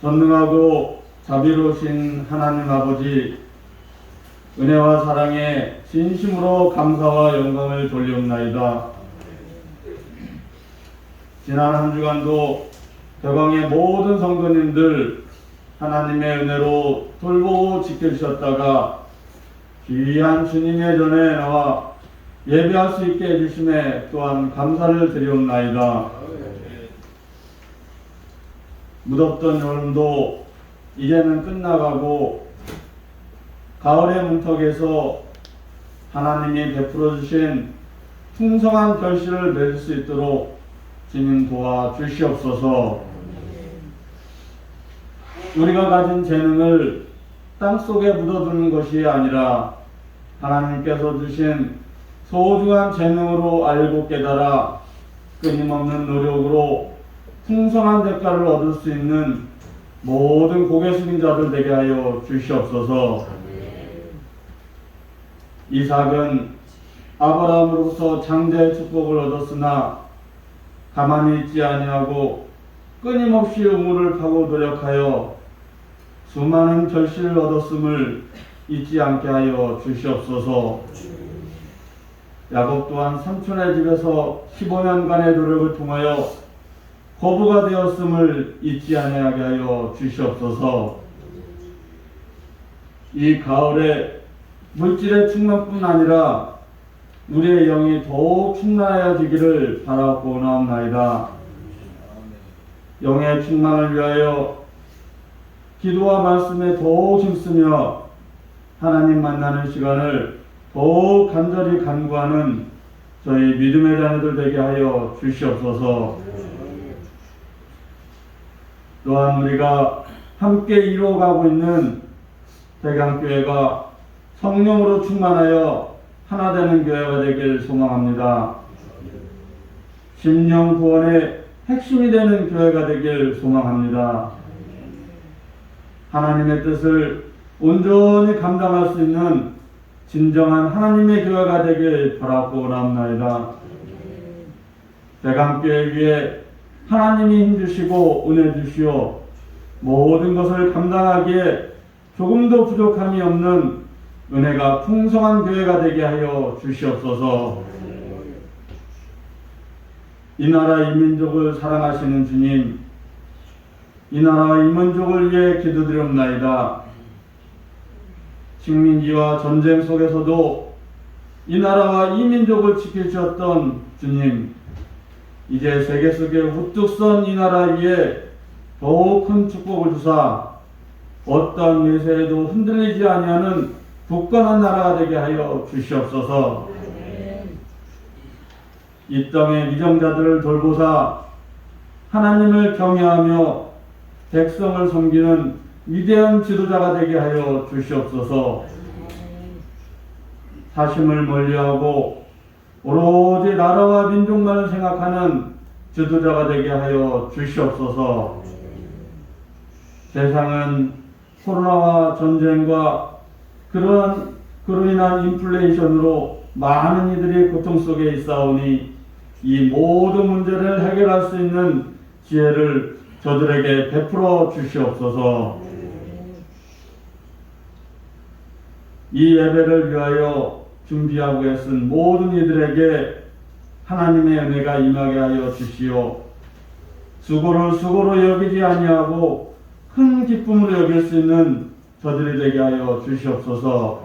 전능하고 자비로우신 하나님 아버지, 은혜와 사랑에 진심으로 감사와 영광을 돌리옵나이다. 지난 한 주간도 대광의 모든 성도님들 하나님의 은혜로 돌보고 지켜주셨다가 귀한 주님의 전에 나와 예배할 수 있게 해주심에 또한 감사를 드리옵나이다. 무덥던 여름도 이제는 끝나가고 가을의 문턱에서 하나님이 베풀어 주신 풍성한 결실을 맺을 수 있도록 주님 도와 주시옵소서. 우리가 가진 재능을 땅속에 묻어두는 것이 아니라 하나님께서 주신 소중한 재능으로 알고 깨달아 끊임없는 노력으로 풍성한 대가를 얻을 수 있는 모든 고개 숙인 자들 되게 하여 주시옵소서. 이삭은 아브라함으로부터 장자의 축복을 얻었으나 가만히 있지 아니하고 끊임없이 우물을 파고 노력하여 수많은 결실을 얻었음을 잊지 않게 하여 주시옵소서. 야곱 또한 삼촌의 집에서 15년간의 노력을 통하여 거부가 되었음을 잊지 아니하게 하여 주시옵소서. 이 가을에 물질의 충만뿐 아니라 우리의 영이 더욱 충만하여지기를 바라고 나옵나이다. 영의 충만을 위하여 기도와 말씀에 더욱 힘쓰며 하나님 만나는 시간을 더욱 간절히 간구하는 저희 믿음의 자녀들 되게 하여 주시옵소서. 또한 우리가 함께 이루어가고 있는 대강교회가 성령으로 충만하여 하나 되는 교회가 되길 소망합니다. 심령 구원의 핵심이 되는 교회가 되길 소망합니다. 하나님의 뜻을 온전히 감당할 수 있는 진정한 하나님의 교회가 되길 바라고 나옵나이다. 대강교회 위에 하나님이 힘주시고 은혜 주시오 모든 것을 감당하기에 조금도 부족함이 없는 은혜가 풍성한 교회가 되게 하여 주시옵소서. 이 나라 이 민족을 사랑하시는 주님, 이 나라와 이 민족을 위해 기도드립나이다. 식민지와 전쟁 속에서도 이 나라와 이 민족을 지켜주셨던 주님, 이제 세계 속에 우뚝 선 이 나라 위에 더욱 큰 축복을 주사 어떠한 외세에도 흔들리지 아니하는 굳건한 나라가 되게 하여 주시옵소서. 이 땅의 미정자들을 돌보사 하나님을 경외하며 백성을 섬기는 위대한 지도자가 되게 하여 주시옵소서. 사심을 멀리하고 오로지 나라와 민족만을 생각하는 지도자가 되게 하여 주시옵소서. 세상은 코로나와 전쟁과 그로 인한 인플레이션으로 많은 이들이 고통 속에 있사오니 이 모든 문제를 해결할 수 있는 지혜를 저들에게 베풀어 주시옵소서. 이 예배를 위하여 준비하고 애쓴 모든 이들에게 하나님의 은혜가 임하게 하여 주시오. 수고를 수고로 여기지 아니하고 큰 기쁨으로 여길 수 있는 저들이 되게 하여 주시옵소서.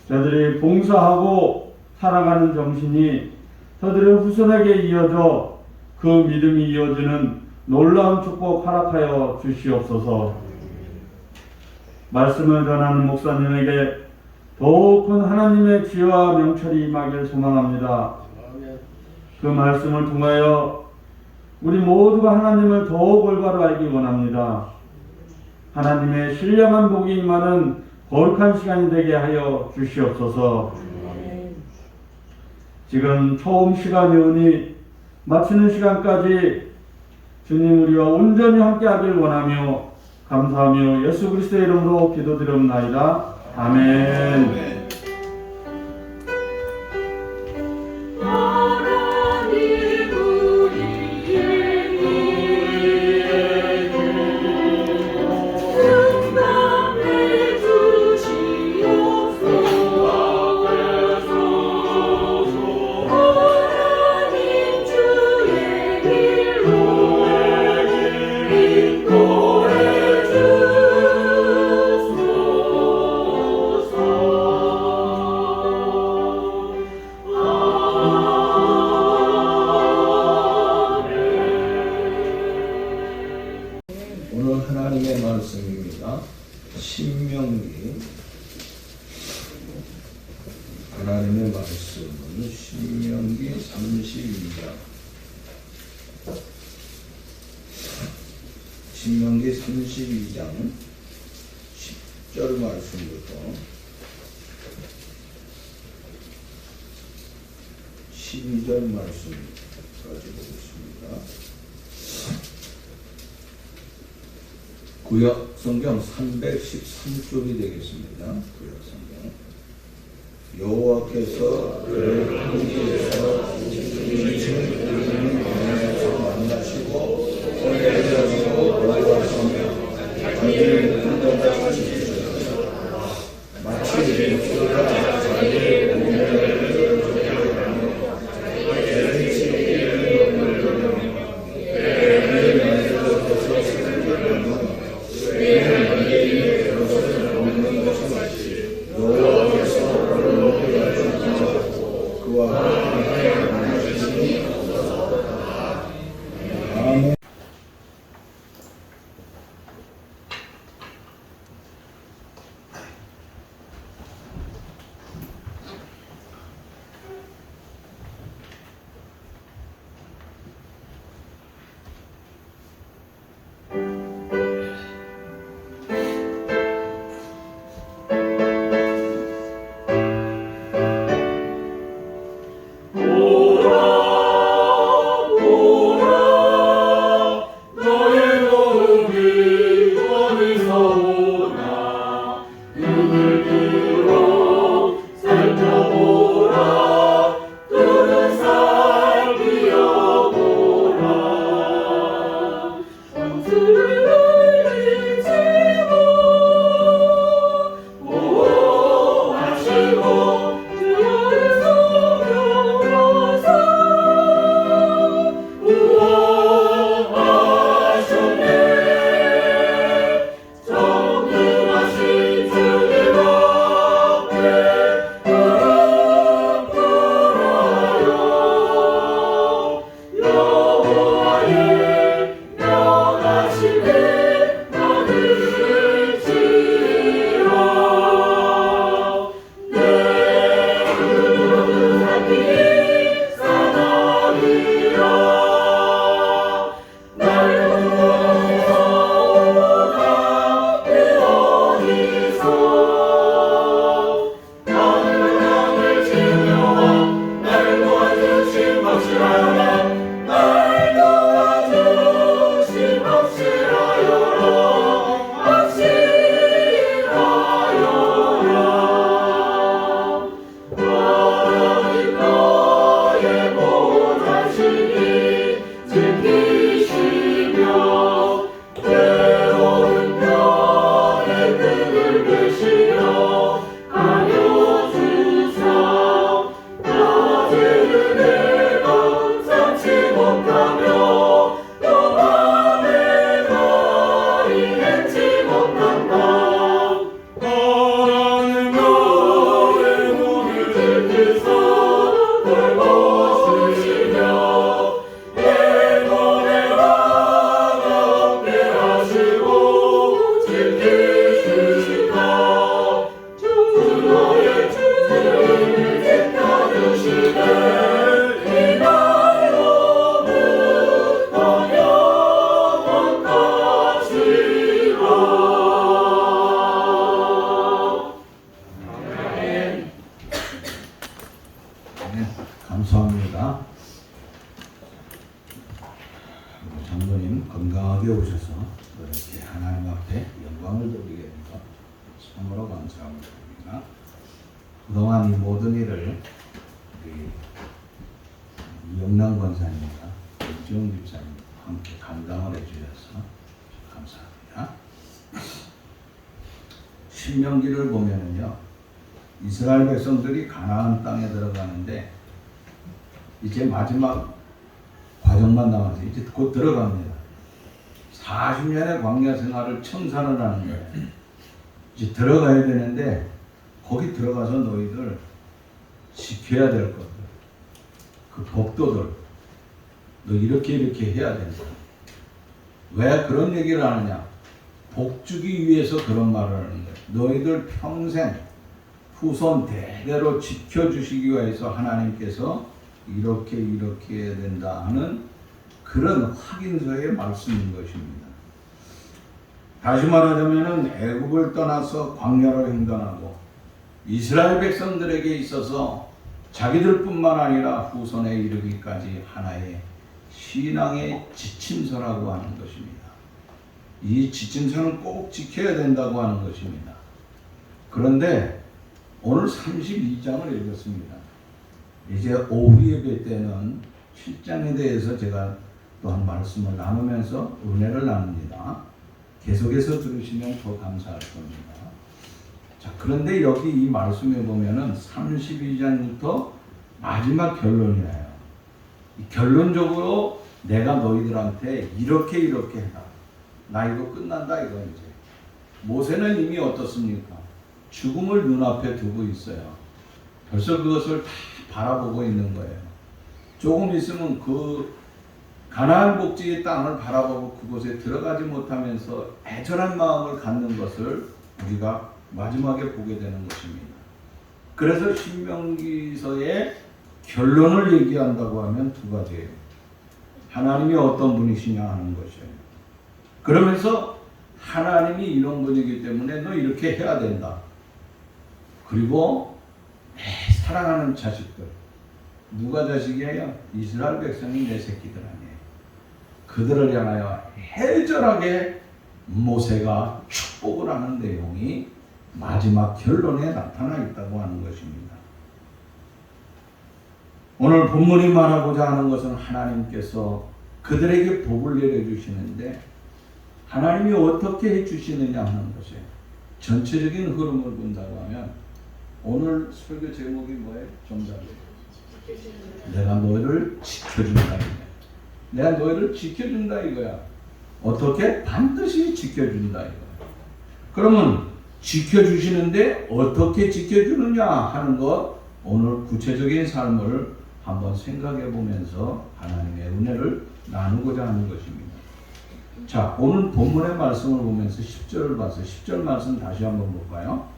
저들이 봉사하고 살아가는 정신이 저들의 후손에게 이어져 그 믿음이 이어지는 놀라운 축복 허락하여 주시옵소서. 말씀을 전하는 목사님에게 더욱 큰 하나님의 지혜와 명철이 임하길 소망합니다. 그 말씀을 통하여 우리 모두가 하나님을 더욱 올바로 알기 원합니다. 하나님의 신령한 복이 임하는 거룩한 시간이 되게 하여 주시옵소서. 지금 처음 시간이 오니 마치는 시간까지 주님 우리와 온전히 함께하길 원하며 감사하며 예수 그리스도의 이름으로 기도드립나이다. 아멘. 하나님 우리의 32장 신명기 32장 10절 말씀부터 12절 말씀까지 보겠습니다. 구약 성경 313쪽이 되겠습니다. 구약 성경. 여호와께서 그를 홍해에서 주님을 만나시고 홍해에서 보호하시며 자기를 인도하여 주시소서. 마치 목소리가 자기의 공명을 감사합니다. 장로님 건강하게 오셔서 이렇게 하나님 앞에 영광을 돌리게 된 것 참으로 감사합니다. 그동안 이 모든 일을 우리 이영남 권사님과 백지영 집사님 함께 감당을 해주셔서 감사합니다. 신명기를 보면은요, 이스라엘 백성들이 가나안 땅에 들어가는데 이제 마지막 과정만 남아서 이제 곧 들어갑니다. 40년의 광야 생활을 청산을 하는 거예요. 이제 들어가야 되는데 거기 들어가서 너희들 지켜야 될 것들, 그 법도들, 너 이렇게 해야 된다. 왜 그런 얘기를 하느냐? 복주기 위해서 그런 말을 하는 거예요. 너희들 평생 후손 대대로 지켜주시기 위해서 하나님께서 이렇게 해야 된다 하는 그런 확인서의 말씀인 것입니다. 다시 말하자면 애굽을 떠나서 광야를 횡단하고 이스라엘 백성들에게 있어서 자기들뿐만 아니라 후손에 이르기까지 하나의 신앙의 지침서라고 하는 것입니다. 이 지침서는 꼭 지켜야 된다고 하는 것입니다. 그런데 오늘 32장을 읽었습니다. 이제 오후 예배 때는 7장에 대해서 제가 또한 말씀을 나누면서 은혜를 나눕니다. 계속해서 들으시면 더 감사할 겁니다. 자, 그런데 여기 이 말씀에 보면은 32장부터 마지막 결론이에요. 결론적으로 내가 너희들한테 이렇게 해라. 나 이거 끝난다 이거 이제. 모세는 이미 어떻습니까? 죽음을 눈앞에 두고 있어요. 벌써 그것을 다 바라보고 있는 거예요. 조금 있으면 그 가나안 복지의 땅을 바라보고 그곳에 들어가지 못하면서 애절한 마음을 갖는 것을 우리가 마지막에 보게 되는 것입니다. 그래서 신명기서의 결론을 얘기한다고 하면 두 가지예요. 하나님이 어떤 분이시냐 하는 것이에요. 그러면서 하나님이 이런 분이기 때문에 너 이렇게 해야 된다. 그리고 내 사랑하는 자식들. 누가 자식이에요? 이스라엘 백성이 내 새끼들 아니에요. 그들을 향하여 해절하게 모세가 축복을 하는 내용이 마지막 결론에 나타나 있다고 하는 것입니다. 오늘 본문이 말하고자 하는 것은 하나님께서 그들에게 복을 내려주시는데 하나님이 어떻게 해주시느냐 하는 것이에요. 전체적인 흐름을 본다고 하면 오늘 설교 제목이 뭐예요? 정답이에요. 내가 너희를 지켜준다 이거야. 내가 너희를 지켜준다 이거야. 어떻게? 반드시 지켜준다 이거야. 그러면 지켜주시는데 어떻게 지켜주느냐 하는 것 오늘 구체적인 삶을 한번 생각해 보면서 하나님의 은혜를 나누고자 하는 것입니다. 자, 오늘 본문의 말씀을 보면서 10절을 봐서 10절 말씀 다시 한번 볼까요?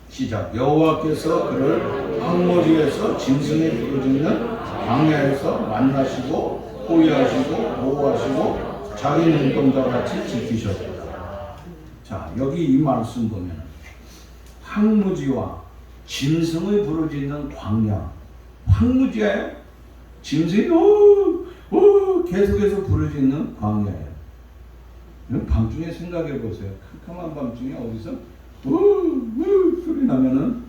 시작. 여호와께서 그를 황무지에서 짐승이 부르짖는 광야에서 만나시고 호위하시고 보호하시고 자기 눈동자 같이 지키셨다. 자, 여기 이 말씀 보면 황무지와 짐승의 부르짖는 광야. 황무지에 짐승이 계속해서 부르짖는 광야예요. 밤중에 생각해 보세요. 캄캄한 밤중에 어디서 소리 나면은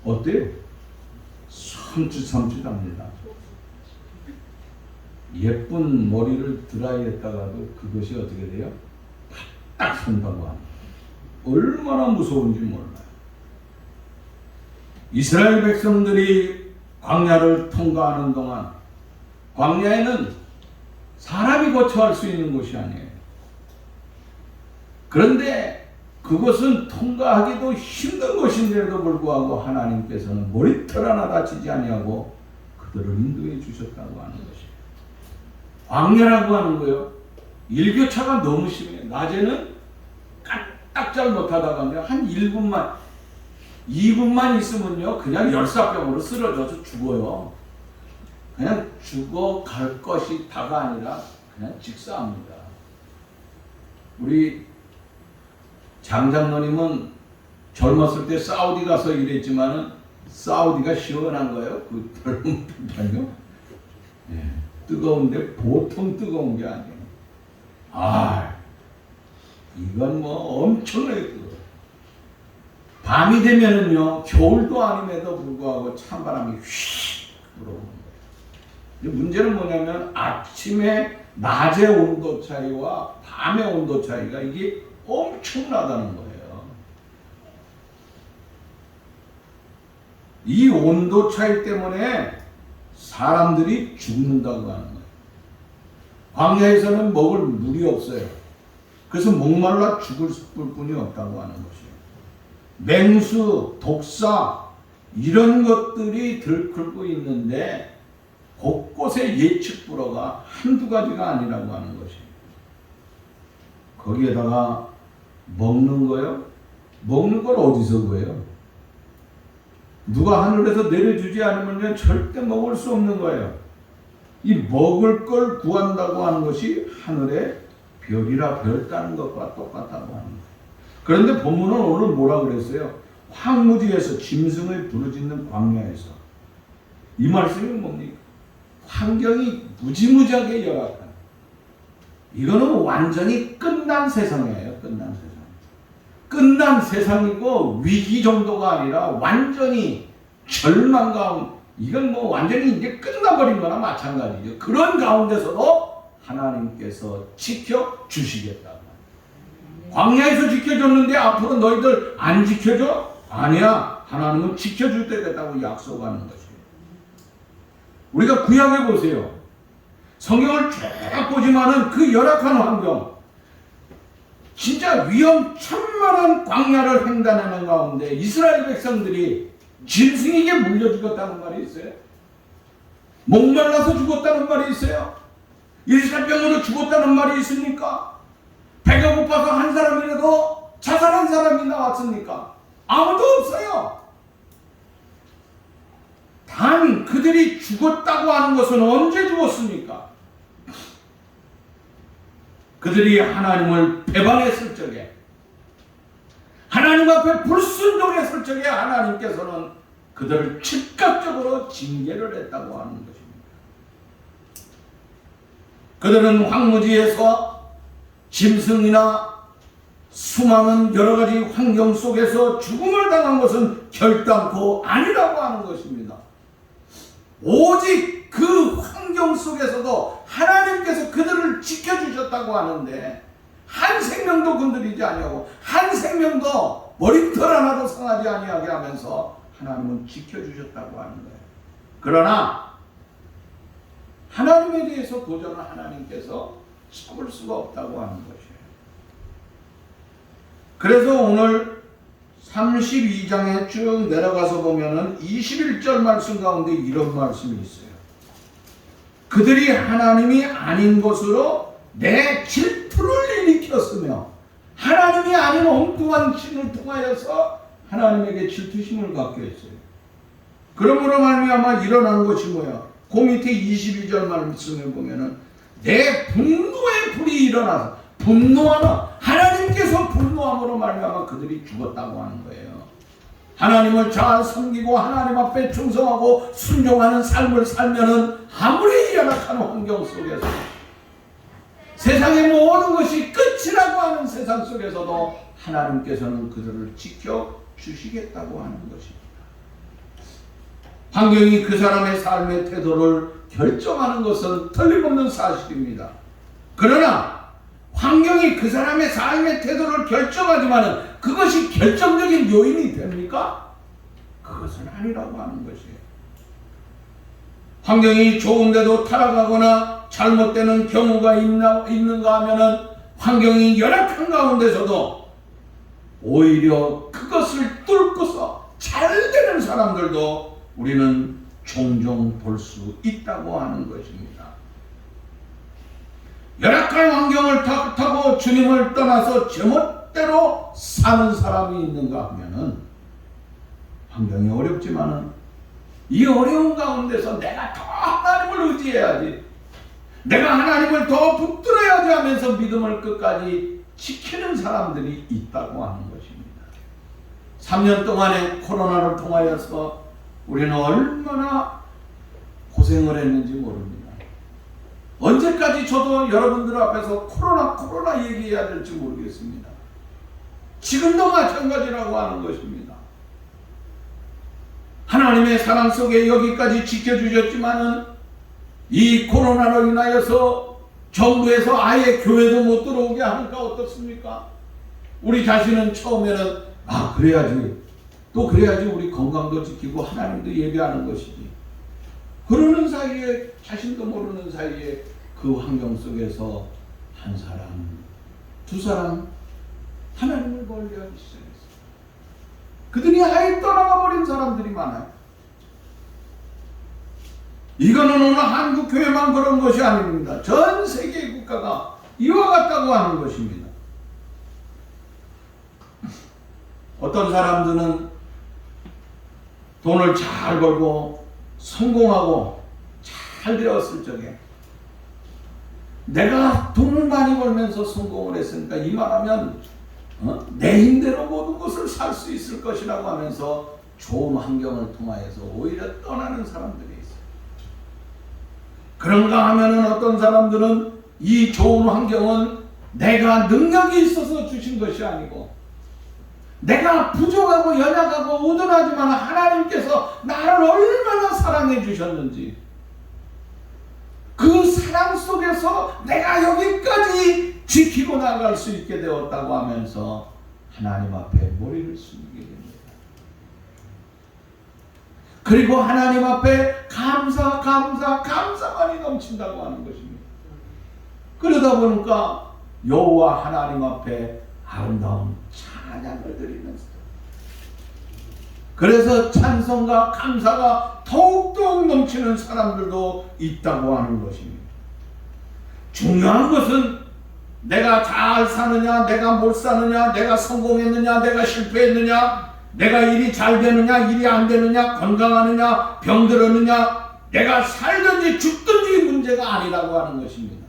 어때요? 섬찟합니다. 예쁜 머리를 드라이했다가도 그것이 어떻게 돼요? 딱 선다고 합니다. 얼마나 무서운지 몰라요. 이스라엘 백성들이 광야를 통과하는 동안 광야에는 사람이 거처할 수 있는 곳이 아니에요. 그런데 그것은 통과하기도 힘든 것인데도 불구하고 하나님께서는 머리털 하나 다치지 아니하고 그들을 인도해 주셨다고 하는 것이에요. 광야라고 하는 거예요. 일교차가 너무 심해요. 낮에는 까딱잘 못하다가 한 2분만 있으면요 그냥 열사병으로 쓰러져서 죽어요. 그냥 죽어갈 것이 다가 아니라 그냥 직사합니다. 우리 장장로님은 젊었을 때 사우디 가서 일했지만은 사우디가 시원한 거예요. 그 젊은 예, 뜨거운데 보통 뜨거운 게 아니에요. 이건 뭐 엄청나게 뜨거워요. 밤이 되면은요 겨울도 아님에도 불구하고 찬바람이 휙 불어오는 거예요. 문제는 뭐냐면 아침에 낮의 온도 차이와 밤의 온도 차이가 이게 엄청나다는 거예요. 이 온도 차이 때문에 사람들이 죽는다고 하는 거예요. 광야에서는 먹을 물이 없어요. 그래서 목말라 죽을 뿐이 없다고 하는 것이에요. 맹수, 독사 이런 것들이 들끓고 있는데 곳곳에 예측불허가 한두 가지가 아니라고 하는 것이에요. 거기에다가 먹는 거요? 먹는 걸 어디서 구해요? 누가 하늘에서 내려주지 않으면 절대 먹을 수 없는 거예요. 이 먹을 걸 구한다고 하는 것이 하늘의 별이라 별 따는 것과 똑같다고 하는 거예요. 그런데 본문은 오늘 뭐라 그랬어요? 황무지에서 짐승을 부르짖는 광야에서. 이 말씀이 뭡니까? 환경이 무지무지하게 열악한, 이거는 완전히 끝난 세상이에요. 끝난 세상. 끝난 세상이고 위기 정도가 아니라 완전히 절망 가운데, 이건 뭐 완전히 이제 끝나버린 거나 마찬가지죠. 그런 가운데서도 하나님께서 지켜주시겠다. 광야에서 지켜줬는데 앞으로 너희들 안 지켜줘? 아니야. 하나님은 지켜줄 때겠다고 약속하는 것이에요. 우리가 구약에 보세요. 성경을 쭉 보지만은 그 열악한 환경, 진짜 위험천만한 광야를 횡단하는 가운데 이스라엘 백성들이 짐승에게 물려 죽었다는 말이 있어요. 목말라서 죽었다는 말이 있어요. 일사병으로 죽었다는 말이 있습니까? 배가 고파서 한 사람이라도 자살한 사람이 나왔습니까? 아무도 없어요. 단 그들이 죽었다고 하는 것은 언제 죽었습니까? 그들이 하나님을 배반했을 적에, 하나님 앞에 불순종했을 적에 하나님께서는 그들을 즉각적으로 징계를 했다고 하는 것입니다. 그들은 황무지에서 짐승이나 수많은 여러 가지 환경 속에서 죽음을 당한 것은 결단코 아니라고 하는 것입니다. 오직 그 환경 속에서도 하나님께서 그들을 지켜주셨다고 하는데, 한 생명도 건드리지 아니하고 한 생명도 머리털 하나도 상하지 아니하게 하면서 하나님은 지켜주셨다고 하는 거예요. 그러나 하나님에 대해서 도전을 하나님께서 참을 수가 없다고 하는 것이에요. 그래서 오늘 32장에 쭉 내려가서 보면은 21절 말씀 가운데 이런 말씀이 있어요. 그들이 하나님이 아닌 것으로 내 질투를 일으켰으며, 하나님이 아닌 엉뚱한 신을 통하여서 하나님에게 질투심을 갖게 했어요. 그러므로 말미암아 일어난 것이 뭐야? 그 밑에 22절 말씀을 보면은 내 분노의 불이 일어나서, 분노하는, 하나님께서 분노함으로 말미암아 그들이 죽었다고 하는 거예요. 하나님을 잘 섬기고 하나님 앞에 충성하고 순종하는 삶을 살면은 아무리 열악한 환경 속에서, 세상의 모든 것이 끝이라고 하는 세상 속에서도 하나님께서는 그들을 지켜주시겠다고 하는 것입니다. 환경이 그 사람의 삶의 태도를 결정하는 것은 틀림없는 사실입니다. 그러나 환경이 그 사람의 삶의 태도를 결정하지만 그것이 결정적인 요인이 됩니까? 그것은 아니라고 하는 것이에요. 환경이 좋은데도 타락하거나 잘못되는 경우가 있는가 하면은, 환경이 열악한 가운데서도 오히려 그것을 뚫고서 잘 되는 사람들도 우리는 종종 볼 수 있다고 하는 것입니다. 열악한 환경을 타고 주님을 떠나서 제멋대로 사는 사람이 있는가 하면은, 환경이 어렵지만은 이 어려운 가운데서 내가 더 하나님을 의지해야지, 내가 하나님을 더 붙들어야지 하면서 믿음을 끝까지 지키는 사람들이 있다고 하는 것입니다. 3년 동안의 코로나를 통하여서 우리는 얼마나 고생을 했는지 모릅니다. 언제까지 저도 여러분들 앞에서 코로나 얘기해야 될지 모르겠습니다. 지금도 마찬가지라고 하는 것입니다. 하나님의 사랑 속에 여기까지 지켜주셨지만은 이 코로나로 인하여서 정부에서 아예 교회도 못 들어오게 하니까 어떻습니까? 우리 자신은 처음에는 그래야지, 또 그래야지 우리 건강도 지키고 하나님도 예배하는 것이지. 그러는 사이에, 자신도 모르는 사이에 그 환경 속에서 한 사람, 두 사람 하나님을 멀리하기 시작했어요. 그들이 아예 떠나가 버린 사람들이 많아요. 이거는 오늘 한국 교회만 그런 것이 아닙니다. 전 세계의 국가가 이와 같다고 하는 것입니다. 어떤 사람들은 돈을 잘 벌고 성공하고 잘 되었을 적에 내가 돈을 많이 벌면서 성공을 했으니까 이만하면 내 힘대로 모든 것을 살 수 있을 것이라고 하면서 좋은 환경을 통하여서 오히려 떠나는 사람들이 있어요. 그런가 하면은 어떤 사람들은 이 좋은 환경은 내가 능력이 있어서 주신 것이 아니고 내가 부족하고 연약하고 우둔하지만 하나님께서 나를 얼마나 사랑해 주셨는지 그 사랑 속에서 내가 여기까지 지키고 나갈 수 있게 되었다고 하면서 하나님 앞에 머리를 숙이게 됩니다. 그리고 하나님 앞에 감사만이 넘친다고 하는 것입니다. 그러다 보니까 여호와 하나님 앞에 아름다운 찬양을 드리면서 그래서 찬송과 감사가 더욱더욱 넘치는 사람들도 있다고 하는 것입니다. 중요한 것은 내가 잘 사느냐, 내가 못 사느냐, 내가 성공했느냐, 내가 실패했느냐, 내가 일이 잘 되느냐, 일이 안 되느냐, 건강하느냐, 병들었느냐, 내가 살든지 죽든지 문제가 아니라고 하는 것입니다.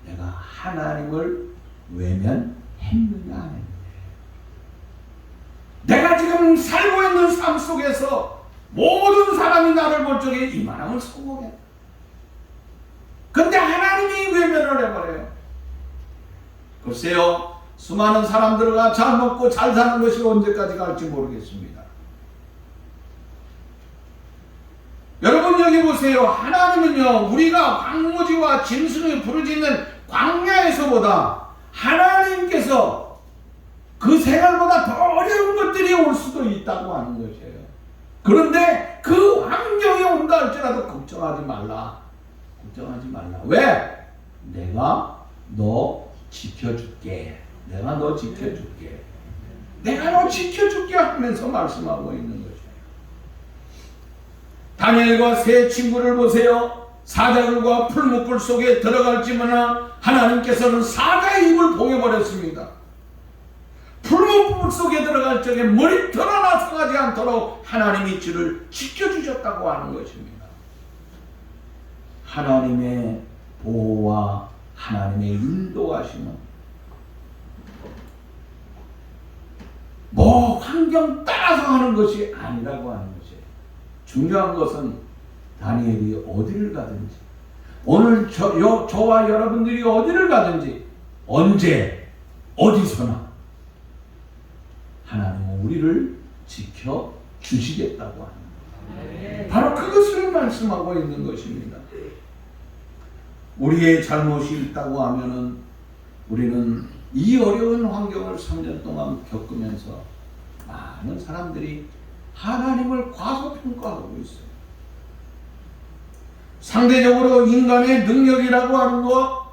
내가 하나님을 외면했느냐 안 했느냐. 내가 지금 살고 있는 삶 속에서 모든 사람이 나를 볼 적에 이만하면 성공했다. 근데 하나님이 외면을 해버려요. 글쎄요, 수많은 사람들과 잘 먹고 잘 사는 것이 언제까지 갈지 모르겠습니다. 여러분 여기 보세요. 하나님은요, 우리가 광무지와 짐승이 부르짖는 광야에서보다 하나님께서 그 생활보다 더 어려운 것들이 올 수도 있다고 하는 것이에요. 그런데 그 환경이 온다 할지라도 걱정하지 말라. 걱정하지 말라. 왜? 내가 너 지켜줄게. 내가 너 지켜줄게. 내가 너 지켜줄게 하면서 말씀하고 있는 것이에요. 다니엘과 세 친구를 보세요. 사자굴과 풀무불 속에 들어갈지만 하나님께서는 사자의 입을 봉해버렸습니다. 풀무불 속에 들어갈 적에 머리털 하나 상하지 않도록 하나님이 저를 지켜주셨다고 하는 것입니다. 하나님의 보호와 하나님의 인도하심은 뭐 환경 따라서 하는 것이 아니라고 하는 것이에요. 중요한 것은 다니엘이 어디를 가든지 오늘 저와 여러분들이 어디를 가든지 언제 어디서나 하나님은 우리를 지켜주시겠다고 합니다. 바로 그것을 말씀하고 있는 것입니다. 우리의 잘못이 있다고 하면은 우리는 이 어려운 환경을 3년 동안 겪으면서 많은 사람들이 하나님을 과소평가하고 있어요. 상대적으로 인간의 능력이라고 하는 것,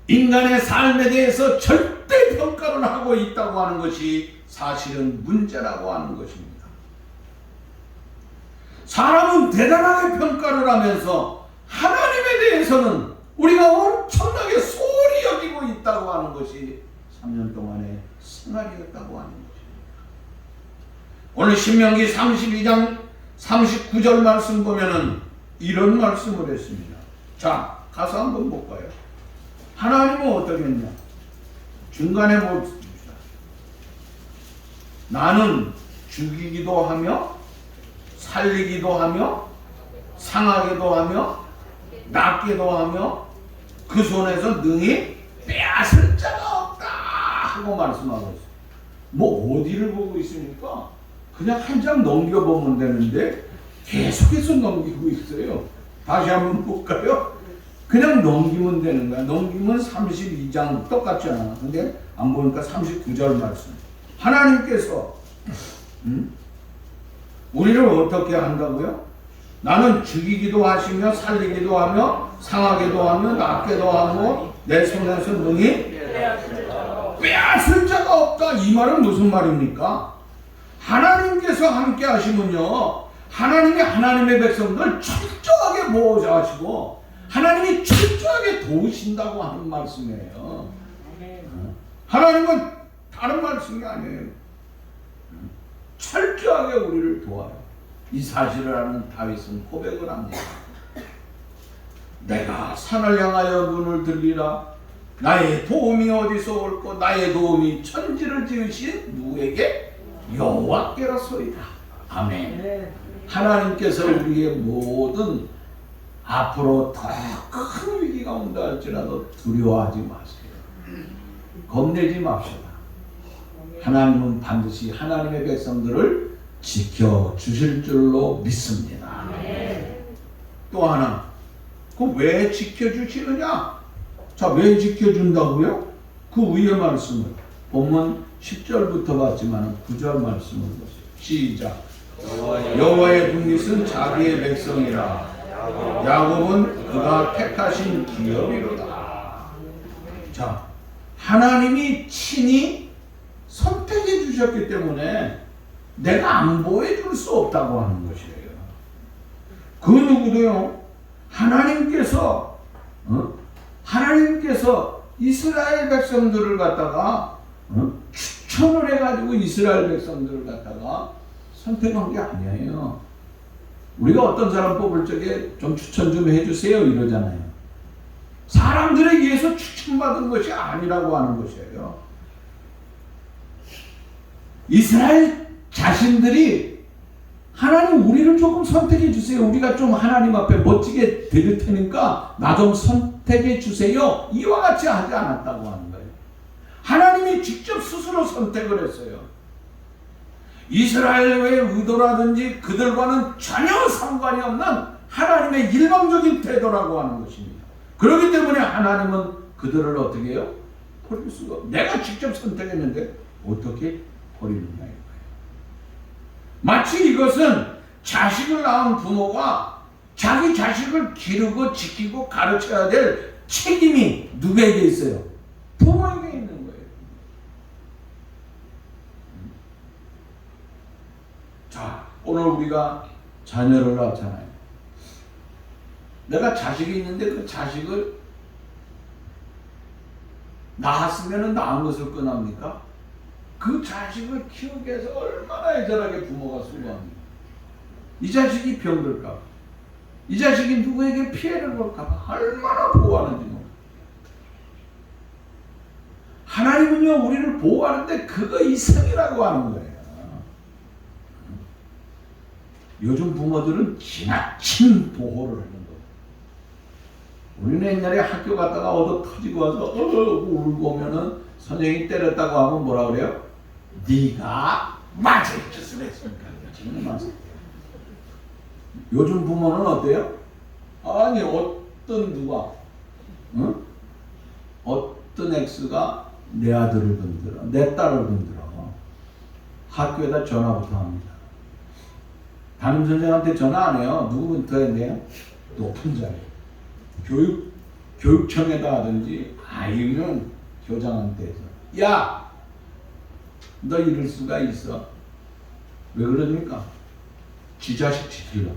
인간의 삶에 대해서 절대 평가를 하고 있다고 하는 것이 사실은 문제라고 하는 것입니다. 사람은 대단하게 평가를 하면서 하나님에 대해서는 우리가 엄청나게 소홀히 여기고 있다고 하는 것이 3년 동안의 생활이었다고 하는 것입니다. 오늘 신명기 32장 39절 말씀 보면은 이런 말씀을 했습니다. 자, 가서 한번 볼까요? 하나님은 어떻게 했냐? 중간에 봅시다. 나는 죽이기도 하며 살리기도 하며 상하게도 하며 낫게도 하며 그 손에서 능히 빼앗을 자가 없다 하고 말씀하고 있어요. 뭐 어디를 보고 있습니까? 그냥 한 장 넘겨보면 되는데 계속해서 넘기고 있어요. 다시 한번 볼까요? 그냥 넘기면 되는 거야. 넘기면 32장 똑같잖아. 근데 안 보니까 39절 말씀. 하나님께서 우리를 어떻게 한다고요? 나는 죽이기도 하시며 살리기도 하며 상하게도 하며 낫게도 하고 내 손에서 능히 빼앗을 자가 없다. 이 말은 무슨 말입니까? 하나님께서 함께 하시면요, 하나님이 하나님의 백성들 철저하게 보호하시고 하나님이 철저하게 도우신다고 하는 말씀이에요. 하나님은 다른 말씀이 아니에요. 철저하게 우리를 도와요. 이 사실을 아는 다윗은 고백을 합니다. 내가 산을 향하여 눈을 들리라. 나의 도움이 어디서 올꼬? 나의 도움이 천지를 지으신 누구에게? 여호와께로소이다. 아멘. 하나님께서 우리의 모든 앞으로 더 큰 위기가 온다 할지라도 두려워하지 마세요. 겁내지 맙시다. 하나님은 반드시 하나님의 백성들을 지켜주실 줄로 믿습니다. 또 하나, 그 왜 지켜주시느냐? 자, 왜 지켜준다고요? 그 위의 말씀을 본문 10절부터 봤지만 9절 말씀을 보세요. 시작. 여호와의 분깃은 자기의 백성이라. 야곱은 그가 택하신 기업이로다. 자, 하나님이 친히 선택해 주셨기 때문에 내가 안 보여줄 수 없다고 하는 것이에요. 그 누구도요, 하나님께서 이스라엘 백성들을 갖다가 추천을 해가지고 이스라엘 백성들을 갖다가 선택한 게 아니에요. 우리가 어떤 사람 뽑을 적에 좀 추천 좀 해주세요 이러잖아요. 사람들에 의해서 추천받은 것이 아니라고 하는 것이에요. 이스라엘 자신들이 하나님 우리를 조금 선택해 주세요. 우리가 좀 하나님 앞에 멋지게 드릴 테니까 나 좀 선택해 주세요. 이와 같이 하지 않았다고 하는 거예요. 하나님이 직접 스스로 선택을 했어요. 이스라엘의 의도라든지 그들과는 전혀 상관이 없는 하나님의 일방적인 태도라고 하는 것입니다. 그렇기 때문에 하나님은 그들을 어떻게 해요? 버릴 수가 없어요. 내가 직접 선택했는데 어떻게 버리느냐 이거예요. 마치 이것은 자식을 낳은 부모가 자기 자식을 기르고 지키고 가르쳐야 될 책임이 누구에게 있어요? 부모에게 있는 거예요. 자, 오늘 우리가 자녀를 낳잖아요. 내가 자식이 있는데 그 자식을 낳았으면 낳은 것을 끊합니까? 그 자식을 키우기 위해서 얼마나 애절하게 부모가 수고합니까? 이 자식이 병들까 봐, 이 자식이 누구에게 피해를 볼까 봐 얼마나 보호하는지 모르겠어요. 하나님은요 우리를 보호하는데 그거 이상이라고 하는 거예요. 요즘 부모들은 지나친 보호를 하는 거예요. 우리는 옛날에 학교 갔다가 얻어 터지고 와서 울고 오면은 선생님이 때렸다고 하면 뭐라 그래요? 네가 맞을 짓을 했으니까. 지금 맞아요. 요즘 부모는 어때요? 아니 어떤 누가 어떤 X가 내 아들을 건드려, 내 딸을 건드려 학교에다 전화부터 합니다. 담임 선생한테 전화 안 해요. 누구부터 했네요? 높은 자리. 교육청에다 하든지 아니면 교장한테 해서 야! 너 이럴 수가 있어. 왜 그러니까? 지 자식 지키려고.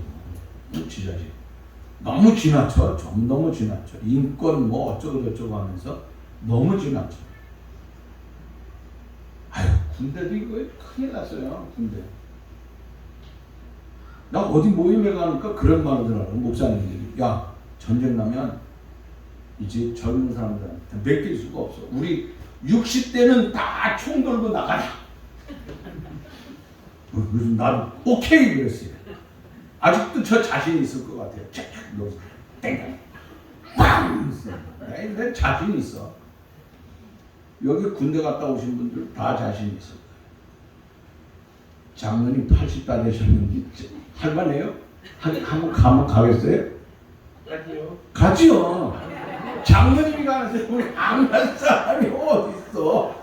지 자식. 너무 지나쳐. 좀 너무 지나쳐. 인권 뭐 어쩌고 저쩌고 하면서 너무 지나쳐. 아유, 군대도 이거 큰일 났어요. 군대. 나 어디 모임에 가니까 그런 말을 하더라고. 목사님들이. 야, 전쟁 나면 이제 젊은 사람들한테 맡길 수가 없어. 우리 60대는 다 총 들고 나가자. 그래서 난 오케이 그랬어요. 아직도 저 자신이 있을 것 같아요. 땡! 빵! 내 자신 있어. 여기 군대 갔다 오신 분들 다 자신 있을 거예요. 장로님 80다 되셨는지 할만해요? 한번 가면 가겠어요? 가지요. 장로님이 가는데 우리 안 간 사람이 어디 있어?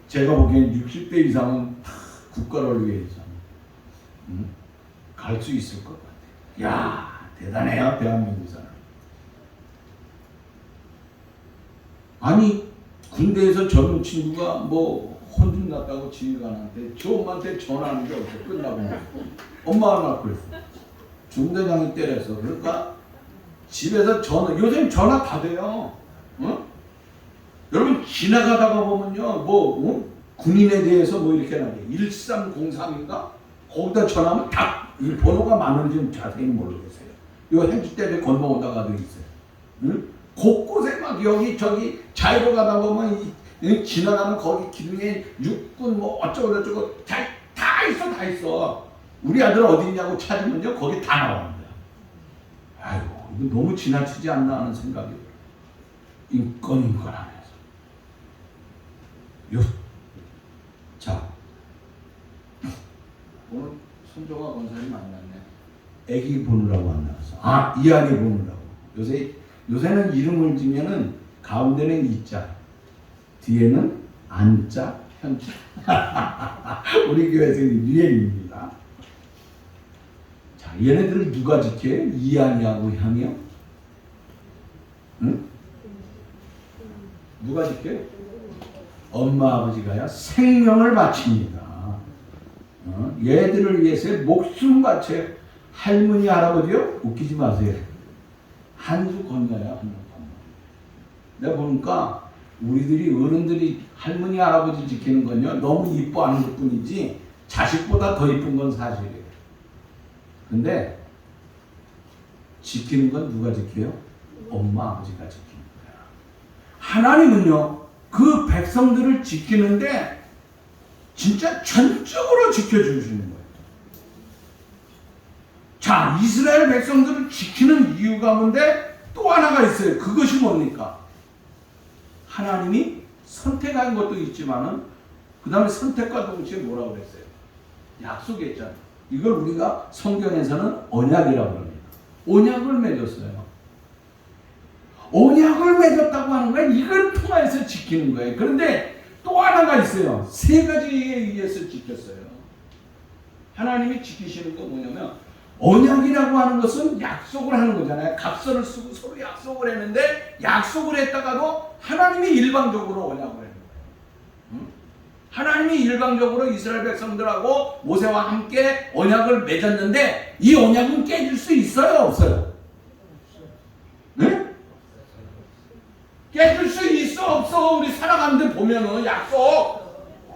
제가 보기엔 60대 이상은 국가를 위해서 갈 수 있을 것 같아요. 야, 대단해요, 대한민국 사람. 아니, 군대에서 젊은 친구가 뭐 혼중 났다고 지휘관한테 저 엄마한테 전화하는데 어떻게 끝나고 엄마가 낳고 그랬어. 중대장이 때려서. 그러니까 집에서 전화, 요즘 전화 다 돼요. 여러분 지나가다가 보면요, 군인에 대해서 뭐 이렇게 나게 1303인가 거기다 전화하면 딱 이 번호가 많은지 자세히는 모르겠어요. 요 행주 때문에 건너오다가도 있어요. 응? 곳곳에 막 여기 저기 자유로 가다 보면 지나가는 거기 기둥에 육군 뭐 어쩌고 저쩌고 다 있어 다 있어. 우리 아들 어디 있냐고 찾으면요 거기 다 나옵니다. 아이고 이거 너무 지나치지 않나 하는 생각이 들어요. 인권 안에서. 자 오늘 손종아 권사님 만났네. 애기 보느라고 안 나와서. 이한이 보느라고. 요새는 이름을 지면은 가운데는 이자, 뒤에는 안자, 현자. 우리 교회에서는 유행입니다. 자, 얘네들을 누가 지켜요? 이한이하고 향이요? 응? 누가 지켜요? 엄마 아버지가요 생명을 바칩니다. 얘들을 위해서 목숨 바쳐요. 할머니 할아버지요? 웃기지 마세요. 한수 건너야 한수 건너. 내가 보니까 우리들이 어른들이 할머니 할아버지 지키는 건요 너무 이뻐하는 것뿐이지 자식보다 더 이쁜 건 사실이에요. 근데 지키는 건 누가 지켜요? 엄마 아버지가 지키는 거야. 하나님은요 그 백성들을 지키는데 진짜 전적으로 지켜주시는 거예요. 자, 이스라엘 백성들을 지키는 이유 가운데 또 하나가 있어요. 그것이 뭡니까? 하나님이 선택한 것도 있지만은 그 다음에 선택과 동시에 뭐라고 그랬어요? 약속했잖아요. 이걸 우리가 성경에서는 언약이라고 합니다. 언약을 맺었어요. 언약을 맺었다고 하는 거예요. 이걸 통해서 지키는 거예요. 그런데 또 하나가 있어요. 세 가지에 의해서 지켰어요. 하나님이 지키시는 건 뭐냐면 언약이라고 하는 것은 약속을 하는 거잖아요. 각서를 쓰고 서로 약속을 했는데 약속을 했다가도 하나님이 일방적으로 언약을 하는 거예요. 하나님이 일방적으로 이스라엘 백성들하고 모세와 함께 언약을 맺었는데 이 언약은 깨질 수 있어요? 없어요? 네? 깨질 수 있어? 없어? 우리 살아가는데 보면은 약속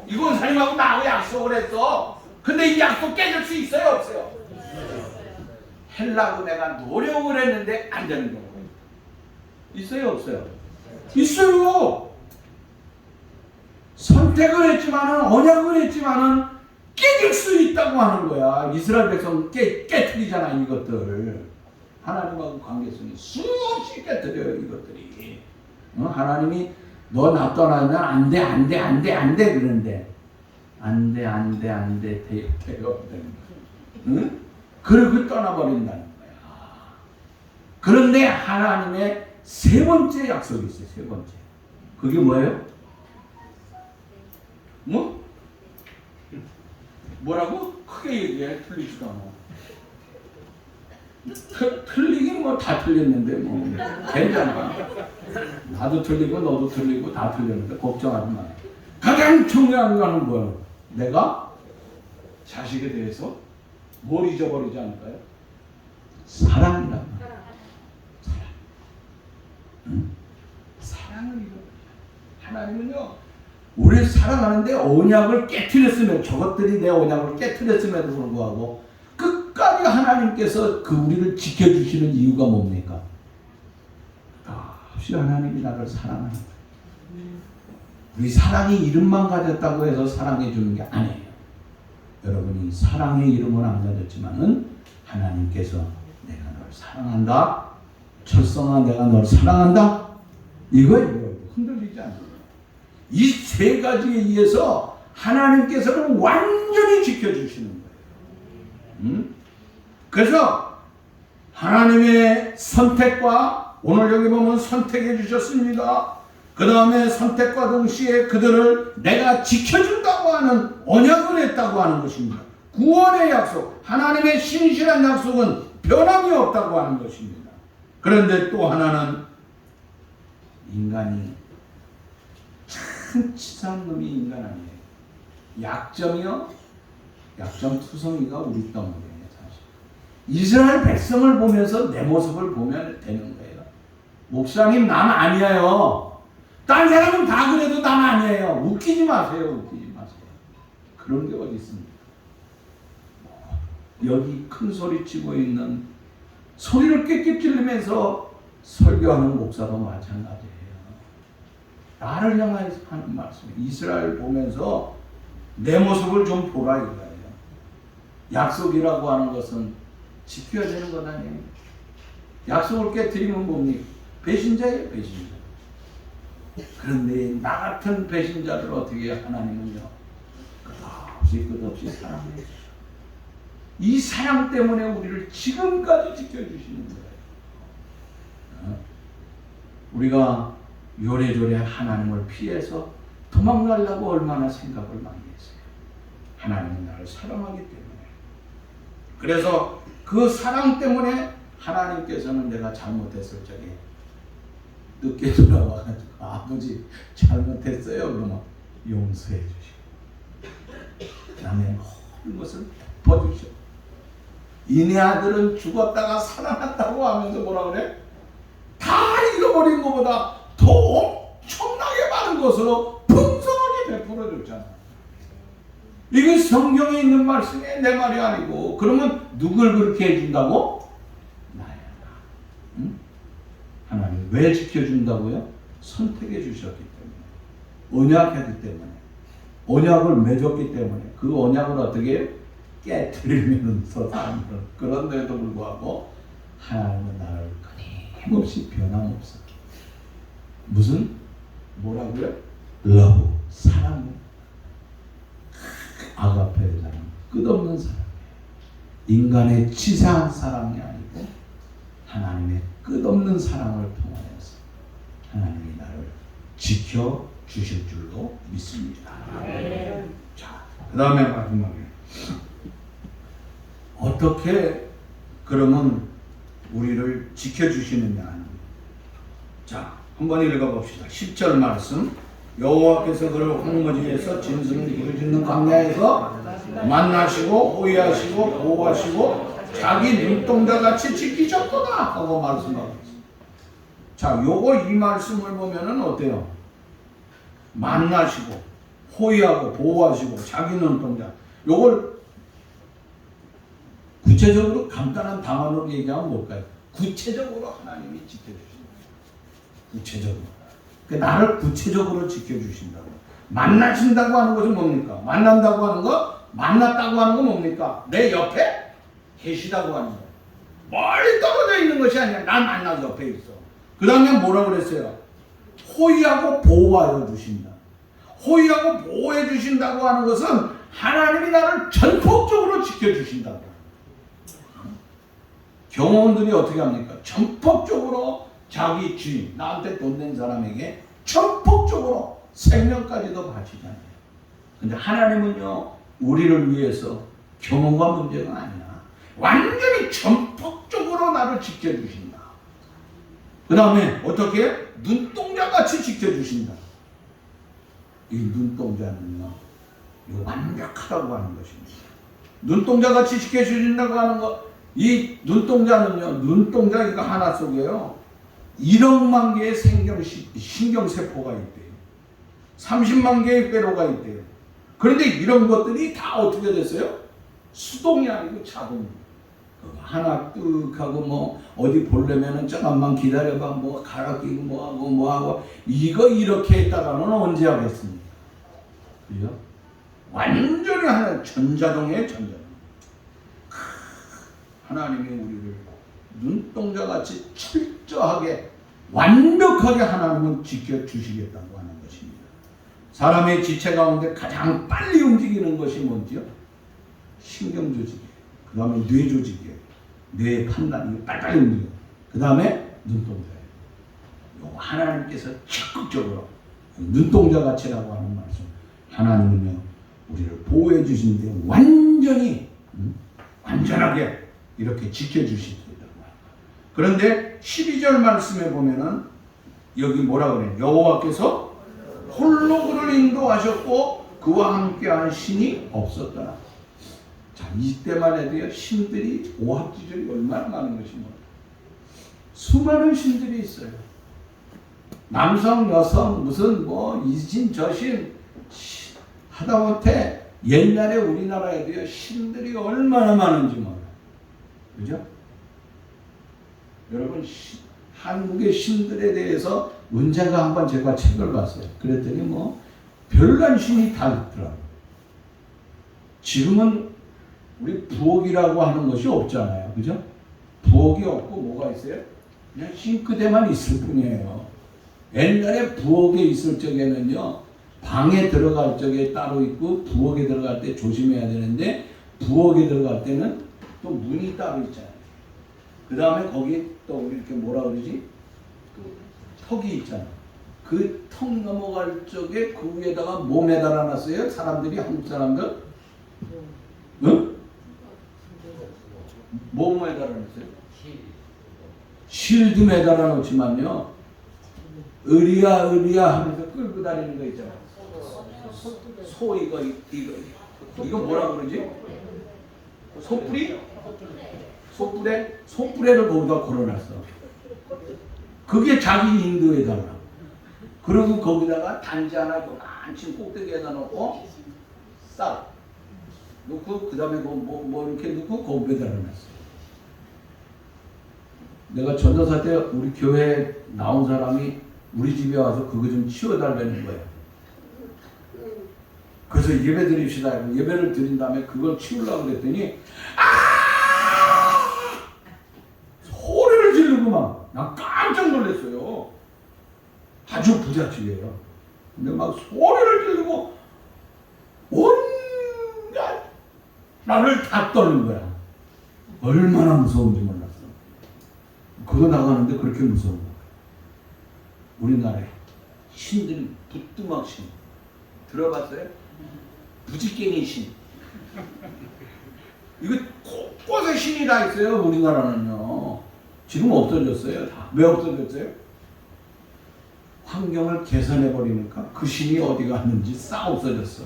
이건 사님하고 나하고 약속을 했어. 근데 이 약속 깨질 수 있어요? 없어요? 하려고 내가 노력을 했는데 안 되는 경우가 있어요? 없어요? 있어요. 선택을 했지만은 언약을 했지만은 깨질 수 있다고 하는 거야. 이스라엘 백성 깨트리잖아 이것들. 하나님하고 관계성이 수없이 깨트려요 이것들이. 하나님이 너 나 떠나면 안 돼 그러는데 안 돼 되거든. 응? 그러고 떠나버린다는 거야. 그런데 하나님의 세 번째 약속이 있어요. 세 번째. 그게 뭐예요? 뭐? 뭐라고? 크게 얘기해. 틀리지도 않아. 틀리긴 뭐 다 틀렸는데 뭐 괜찮아. 나도 틀리고 너도 틀리고 다 틀렸는데 걱정하지 마. 가장 중요한 거는 뭐예요? 내가 자식에 대해서 뭘 잊어버리지 않을까요? 사랑이란 말이야. 사랑. 응? 사랑을 잃어버려. 하나님은요 우리를 사랑하는데 언약을 깨트렸으면 저것들이 내 언약을 깨트렸음에도 불구하고 끝까지 하나님께서 그 우리를 지켜주시는 이유가 뭡니까? 역시 하나님이 나를 사랑하는 거예요. 우리 사랑이 이름만 가졌다고 해서 사랑해 주는 게 아니에요. 여러분이 사랑의 이름은 안 가졌지만은 하나님께서 내가 널 사랑한다. 철성아 내가 널 사랑한다. 이거예요. 흔들리지 않아요. 이 세 가지에 의해서 하나님께서는 완전히 지켜주시는 거예요. 그래서 하나님의 선택과 오늘 여기 보면 선택해 주셨습니다. 그 다음에 선택과 동시에 그들을 내가 지켜준다고 하는 언약을 했다고 하는 것입니다. 구원의 약속, 하나님의 신실한 약속은 변함이 없다고 하는 것입니다. 그런데 또 하나는 인간이 참 치사한 놈이 인간 아니에요. 약점이요? 약점투성이가 우리 때문이에요. 사실 이스라엘 백성을 보면서 내 모습을 보면 되는 거예요. 목사님 난 아니에요. 딴 사람은 다 그래도 난 아니에요. 웃기지 마세요. 웃기지 마. 그런 게 어디 있습니까? 여기 큰 소리 치고 있는 소리를 꽥꽥 지르면서 설교하는 목사도 마찬가지예요. 나를 향해서 하는 말씀. 이스라엘 보면서 내 모습을 좀 보라 이거예요. 약속이라고 하는 것은 지켜야 되는 것 아니에요. 약속을 깨뜨리면 뭡니까? 배신자예요, 배신자. 그런데 나 같은 배신자를 어떻게 해요? 하나님은요, 끝없이 사랑해 주셔. 이 사랑 때문에 우리를 지금까지 지켜주시는 거예요. 우리가 요래조래 하나님을 피해서 도망가려고 얼마나 생각을 많이 했어요. 하나님은 나를 사랑하기 때문에. 그래서 그 사랑 때문에 하나님께서는 내가 잘못했을 적에 늦게 돌아와가지고 아버지 잘못했어요. 그러면 용서해 주시고 남의 모든 것을 덮어주시고 이네 아들은 죽었다가 살아났다고 하면서 뭐라 그래? 다 잃어버린 것보다 더 엄청나게 많은 것으로 풍성하게 베풀어 줬잖아. 이게 성경에 있는 말씀이 내 말이 아니고 그러면 누굴 그렇게 해준다고? 나야. 응? 하나님 왜 지켜준다고요? 선택해 주셨기 때문에, 언약했기 때문에, 언약을 맺었기 때문에 그 언약을 어떻게 깨뜨리면서 사는 그런데도 불구하고 하나님은 나를 끊임없이 변함없어. 무슨 뭐라고요? 러브, 사랑이요. 아가페의 사랑, 끝없는 사랑이에요. 인간의 치사한 사랑이 아니고 하나님의 끝없는 사랑을 통하여서 하나님이 나를 지켜 주실 줄로 믿습니다. 자, 그 다음에 마지막에 어떻게 그러면 우리를 지켜주시느냐 하는 거예요. 자, 한번 읽어봅시다. 10절 말씀. 여호와께서 그를 황무지에서 진승을 부르짖는 광야에서 만나시고 호위하시고 보호하시고 자기 눈동자같이 지키셨구나 하고 말씀하고 있어요. 자, 요거 이 말씀을 보면은 어때요? 만나시고 호위하고 보호하시고 자기 눈동자. 요걸 구체적으로 간단한 단어로 얘기하면 뭘까요? 구체적으로 하나님이 지켜주신다. 구체적으로. 그러니까 나를 구체적으로 지켜주신다고. 만나신다고 하는 것은 뭡니까? 만난다고 하는 거? 만났다고 하는 건 뭡니까? 내 옆에 계시다고 하는 거. 멀리 떨어져 있는 것이 아니라 나 만나 옆에 있어. 그 다음에 뭐라고 그랬어요? 호위하고 보호하여 주신다. 호위하고 보호해 주신다고 하는 것은 하나님이 나를 전폭적으로 지켜주신다고. 경호원들이 어떻게 합니까? 전폭적으로 자기 주인, 나한테 돈 낸 사람에게 전폭적으로 생명까지도 바치잖아요. 근데 하나님은요, 우리를 위해서 경호가 문제가 아니야. 완전히 전폭적으로 나를 지켜주신다. 그 다음에 어떻게? 눈동자같이 지켜주신다. 이 눈동자는요, 이거 완벽하다고 하는 것입니다. 눈동자같이 지켜주신다고 하는 것, 이 눈동자는요, 눈동자 이거 하나 속에요 1억만 개의 신경세포가 있대요. 30만 개의 뼈로가 있대요. 그런데 이런 것들이 다 어떻게 됐어요? 수동이 아니고 자동. 하나 뜩 하고 뭐 어디 보려면은 잠깐만 기다려봐 뭐 갈아 끼고 뭐 하고 이거 이렇게 했다가는 언제 하겠습니까? 그죠? 완전히 하나 전자동이에요, 전자동. 하나님이 우리를 눈동자같이 철저하게 완벽하게 하나님은 지켜주시겠다고 하는 것입니다. 사람의 지체 가운데 가장 빨리 움직이는 것이 뭔지요? 신경조직이에요. 그 다음에 뇌조직이에요. 뇌의 판단이 빨리빨리 움직여요. 그 다음에 눈동자예요. 하나님께서 적극적으로 눈동자같이라고 하는 말씀. 하나님은요, 우리를 보호해 주시는데 완전히 완전하게 이렇게 지켜주시더라고요. 그런데 12절 말씀에 보면은 여기 뭐라 그래요? 여호와께서 홀로 그를 인도하셨고 그와 함께한 신이 없었더라. 자, 이때만 해도요, 신들이 오합지졸이 얼마나 많은 것입니까? 수많은 신들이 있어요. 남성, 여성, 무슨 뭐 이신, 저신 하다못해 옛날에 우리나라에도요 신들이 얼마나 많은지 몰라요. 그죠? 여러분 한국의 신들에 대해서 언젠가 한번 제가 책을 봤어요. 그랬더니 뭐 별난 신이 다 있더라고요. 지금은 우리 부엌이라고 하는 것이 없잖아요. 그죠? 부엌이 없고 뭐가 있어요? 그냥 싱크대만 있을 뿐이에요. 옛날에 부엌에 있을 적에는요, 방에 들어갈 적에 따로 있고 부엌에 들어갈 때 조심해야 되는데 부엌에 들어갈 때는 또 문이 따로 있잖아요. 그 다음에 거기 또 우리 이렇게 뭐라 그러지? 그 턱이 있잖아. 그 턱 넘어갈 적에 그 위에다가 뭐 매달아 놨어요? 사람들이, 한국 사람들? 응? 뭐 매달아 놨어요? 실드 매달아 놓지만요, 의리야 하면서 끌고 다니는 거 있잖아. 소 이거 뭐라 그러지? 소뿌리? 소뿌레를 거기다 걸어놨어. 그게 자기 인도에다가. 그리고 거기다가 단지 하나 요만치 꼭대기에다 놓고 싹 놓고 그 다음에 뭐 이렇게 놓고 거기에다 놨어. 내가 전도사 때 우리 교회에 나온 사람이 우리 집에 와서 그거 좀 치워달라는 거예요. 그래서 예배 드립시다. 예배를 드린 다음에 그걸 치우려고 그랬더니 소리를 지르고 막 나 깜짝 놀랐어요. 아주 부잣집이에요. 근데 막 소리를 지르고 온갖 나를 다 떠는 거야. 얼마나 무서운지 몰랐어. 그거 나가는데 그렇게 무서운 거야. 우리나라에 신들이 부뚜막 신 들어봤어요? 부지깽이 신. 이거 곳곳에 신이 다 있어요. 우리나라는요. 지금 없어졌어요. 다. 왜 없어졌어요? 환경을 개선해 버리니까 그 신이 어디 갔는지 싹 없어졌어.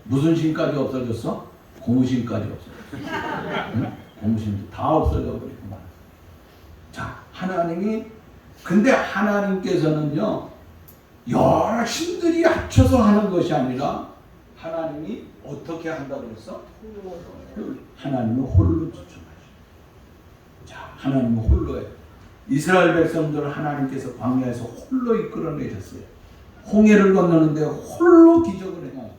무슨 신까지 없어졌어? 고무신까지 없어졌어. 응? 고무신도 다 없어져 버리구만. 자, 하나님이, 근데 하나님께서는요, 여러 신들이 합쳐서 하는 것이 아니라 하나님이 어떻게 한다고 그랬어? 하나님은 홀로 주춤하셔. 자, 하나님은 홀로예요. 이스라엘 백성들을 하나님께서 광야에서 홀로 이끌어내셨어요. 홍해를 건너는데 홀로 기적을 행하셨어요.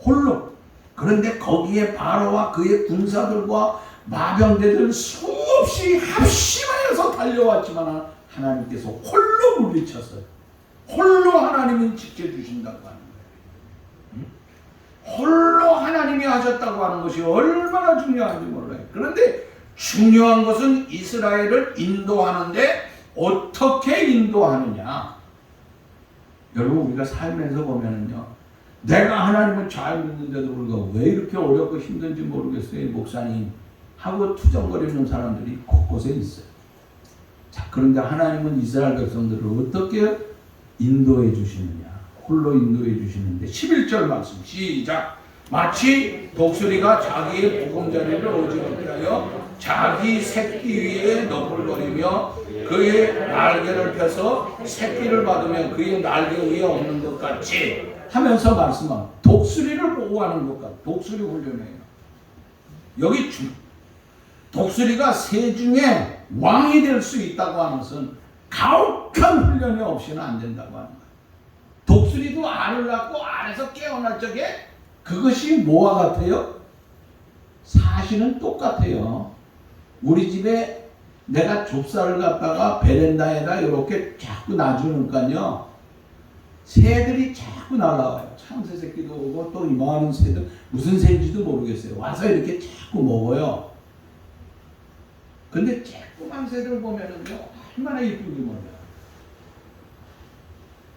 홀로. 그런데 거기에 바로와 그의 군사들과 마병대들 수없이 합심하여서 달려왔지만 하나님께서 홀로 물리쳤어요. 홀로 하나님은 지켜주신다고 하는 거예요. 홀로 하나님이 하셨다고 하는 것이 얼마나 중요한지 몰라요. 그런데 중요한 것은 이스라엘을 인도하는데 어떻게 인도하느냐. 여러분, 우리가 살면서 보면은요, 내가 하나님을 잘 믿는데도 불구하고 왜 이렇게 어렵고 힘든지 모르겠어요, 목사님 하고 투정거리는 사람들이 곳곳에 있어요. 자, 그런데 하나님은 이스라엘 백성들을 어떻게 인도해 주시느냐. 홀로 인도해 주시는데 11절 말씀 시작. 마치 독수리가 자기의 보금자리를 어지럽게 하여 자기 새끼 위에 너풀거리며 그의 날개를 펴서 새끼를 받으며 그의 날개 위에 없는 것 같이 하면서 말씀합니다. 독수리를 보호하는 것 같아. 독수리 훈련이에요. 여기 독수리가 새 중에 왕이 될 수 있다고 하는 것은 가혹한 훈련이 없이는 안 된다고 하는 거예요. 독수리도 알을 낳고 알에서 깨어날 적에 그것이 뭐와 같아요? 사실은 똑같아요. 우리 집에 내가 좁쌀을 갖다가 베란다에다 이렇게 자꾸 놔주니까요, 새들이 자꾸 날아와요. 참새 새끼도 오고 또 이만한 새들, 무슨 새인지도 모르겠어요. 와서 이렇게 자꾸 먹어요. 근데 조그만 새들 보면은요, 얼마나 이쁜지 몰라요.